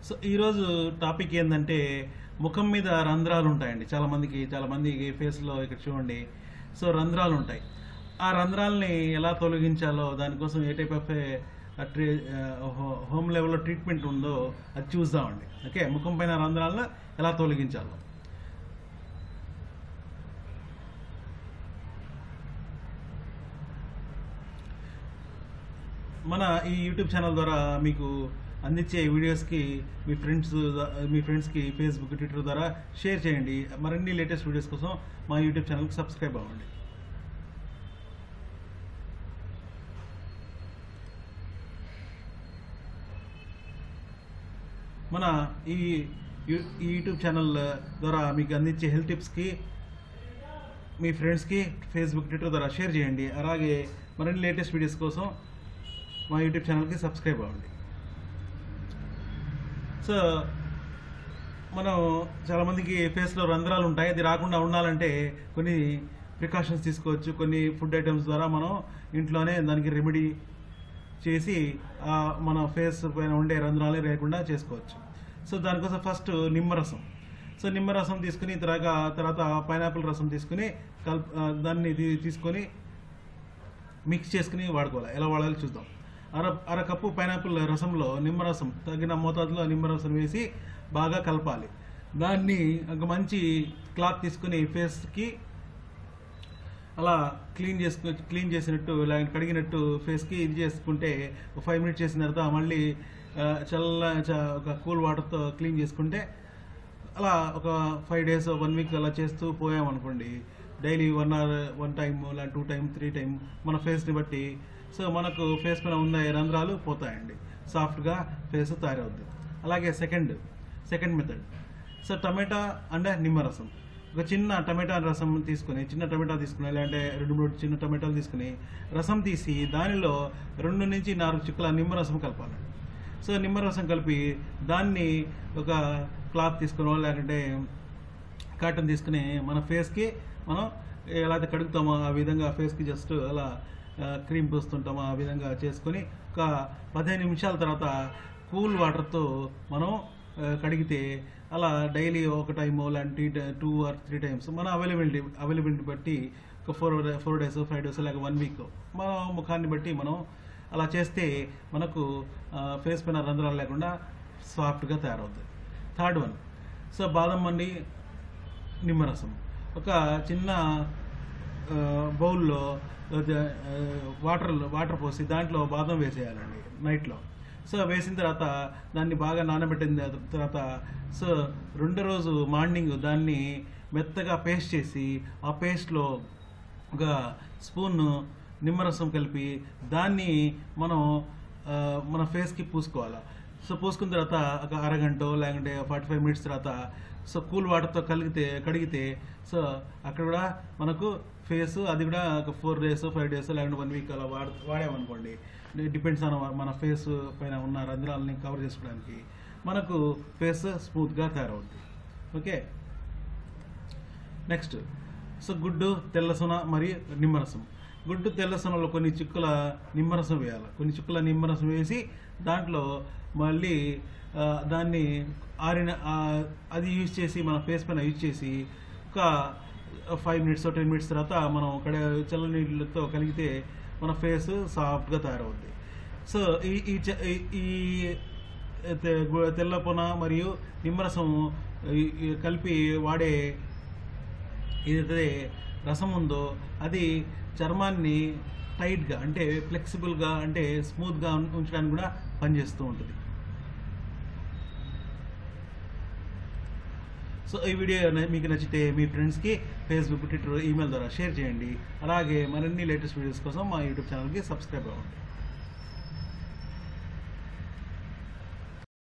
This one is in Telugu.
సో ఈరోజు టాపిక్ ఏంటంటే ముఖం మీద రంధ్రాలు ఉంటాయండి. చాలా మందికి ఫేస్లో ఇక్కడ చూడండి. సో రంధ్రాలు ఉంటాయి. ఆ రంధ్రాలని ఎలా తొలగించాలో దానికోసం ఏ టైప్ ఆఫ్ హోమ్ లెవెల్లో ట్రీట్మెంట్ ఉందో అది చూద్దామండి. ఓకే, ముఖం పైన రంధ్రాలను ఎలా తొలగించాలో. మన ఈ యూట్యూబ్ ఛానల్ ద్వారా మీకు అందించే వీడియోస్కి మీ ఫ్రెండ్స్కి ఫేస్బుక్, ట్విట్టర్ ద్వారా షేర్ చేయండి. మరిన్ని లేటెస్ట్ వీడియోస్ కోసం మా యూట్యూబ్ ఛానల్కి సబ్స్క్రైబ్ అవ్వండి. మన ఈ యూట్యూబ్ ఛానల్ ద్వారా మీకు అందించే హెల్త్ టిప్స్కి మీ ఫ్రెండ్స్కి ఫేస్బుక్, ట్విట్టర్ ద్వారా షేర్ చేయండి. అలాగే మరిన్ని లేటెస్ట్ వీడియోస్ కోసం మా యూట్యూబ్ ఛానల్కి సబ్స్క్రైబ్ అవ్వండి. సో మనం చాలామందికి ఫేస్లో రంధ్రాలు ఉంటాయి. అది రాకుండా ఉండాలంటే కొన్ని ప్రికాషన్స్ తీసుకోవచ్చు. కొన్ని ఫుడ్ ఐటమ్స్ ద్వారా మనం ఇంట్లోనే దానికి రెమెడీ చేసి మన ఫేస్ పైన ఉండే రంధ్రాలు లేకుండా చేసుకోవచ్చు. సో దానికోసం ఫస్ట్ నిమ్మరసం. సో నిమ్మరసం తీసుకుని తర్వాత పైనాపిల్ రసం తీసుకుని దాన్ని తీసుకొని మిక్స్ చేసుకుని వాడుకోవాలి. ఎలా వాడాలో చూద్దాం. అర కప్పు పైనాపిల్ రసంలో నిమ్మరసం తగిన మోతాదులో నిమ్మరసం వేసి బాగా కలపాలి. దాన్ని ఒక మంచి క్లాత్ తీసుకుని ఫేస్కి అలా క్లీన్ చేసినట్టు ఇలా కడిగినట్టు ఫేస్కి ఇది చేసుకుంటే 5 మినిట్స్ చేసిన తర్వాత మళ్ళీ ఒక కూల్ వాటర్తో క్లీన్ చేసుకుంటే అలా ఒక 5 days 1 week అలా చేస్తూ పోయామనుకోండి, డైలీ 1 hour 1 time ఇలా 2 times 3 times మన ఫేస్ని బట్టి సో మనకు ఫేస్ పైన ఉన్న రంధ్రాలు పోతాయండి. సాఫ్ట్గా ఫేస్ తయారవుద్ది. అలాగే second method. So tomato and నిమ్మరసం. ఒక చిన్న టమాటా రసం తీసుకుని లేదంటే 2-3 చిన్న టమాటాలు తీసుకుని రసం తీసి దానిలో 2 నుంచి 4 చుక్కల నిమ్మరసం కలపాలి. సో నిమ్మరసం కలిపి దాన్ని ఒక క్లాత్ తీసుకుని లేకుంటే కాటన్ తీసుకుని మన ఫేస్కి మనం ఎలా అయితే కడుగుతామో ఆ విధంగా ఫేస్కి జస్ట్ అలా క్రీమ్ పూస్తుంటామో ఆ విధంగా చేసుకొని ఒక 15 నిమిషాల తర్వాత కూల్ వాటర్తో మనం కడిగితే అలా డైలీ ఒక టైము లాంటి 2 or 3 times మన అవైలబిలిటీ బట్టి ఒక 4 days 5 days లేక 1 week మన ముఖాన్ని బట్టి మనం అలా చేస్తే మనకు ఫేస్ పైన రంధ్రాలు లేకుండా సాఫ్ట్గా తయారవుతుంది. Third one. సో బాదం మండి నిమ్మరసం. ఒక చిన్న బౌల్లో వాటర్ పోసి దాంట్లో బాదం వేసేయాలండి నైట్లో. సో వేసిన తర్వాత దాన్ని బాగా నానబెట్టిన తర్వాత సో రెండో రోజు మార్నింగ్ దాన్ని మెత్తగా పేస్ట్ చేసి ఆ పేస్ట్లో ఒక స్పూన్ నిమ్మరసం కలిపి దాన్ని మనం మన ఫేస్కి పూసుకోవాలి. సో పూసుకున్న తర్వాత ఒక అరగంట లేకుంటే 45 minutes తర్వాత సో కూల్ వాటర్తో కడిగితే సో అక్కడ కూడా మనకు ఫేస్ అది కూడా ఒక 4 days 5 days లేకుంటే 1 week అలా వాడామనుకోండి, డిపెండ్స్ ఆన్ మన ఫేస్ పైన ఉన్న రంధ్రాలని కవర్ చేసుకోవడానికి మనకు ఫేస్ స్మూత్గా తయారవుతుంది. Okay, next. సో గుడ్డు, తెల్లసొన మరియు నిమ్మరసం. గుడ్డు, తెల్లసొనలో కొన్ని చుక్కల నిమ్మరసం వేయాలి. కొన్ని చుక్కల నిమ్మరసం వేసి దాంట్లో మళ్ళీ దాన్ని అది యూజ్ చేసి మన ఫేస్ పైన యూజ్ చేసి ఒక 5 minutes 10 minutes తర్వాత మనం చల్లనీళ్ళతో కలిగితే మన ఫేస్ సాఫ్ట్గా తయారవుద్ది. సో ఈ తెల్లపొన మరియు నిమ్మరసం కలిపి వాడే ఏదైతే రసం ఉందో అది చర్మాన్ని టైట్గా అంటే ఫ్లెక్సిబుల్గా అంటే స్మూత్గా ఉంచడానికి కూడా పనిచేస్తూ ఉంటుంది. సో ఈ వీడియో మీకు నచ్చితే మీ ఫ్రెండ్స్కి ఫేస్బుక్, ట్విట్టర్, ఈమెయిల్ ద్వారా షేర్ చేయండి. అలాగే మరిన్ని లేటెస్ట్ వీడియోస్ కోసం మా యూట్యూబ్ ఛానల్కి సబ్స్క్రైబ్ అవ్వండి.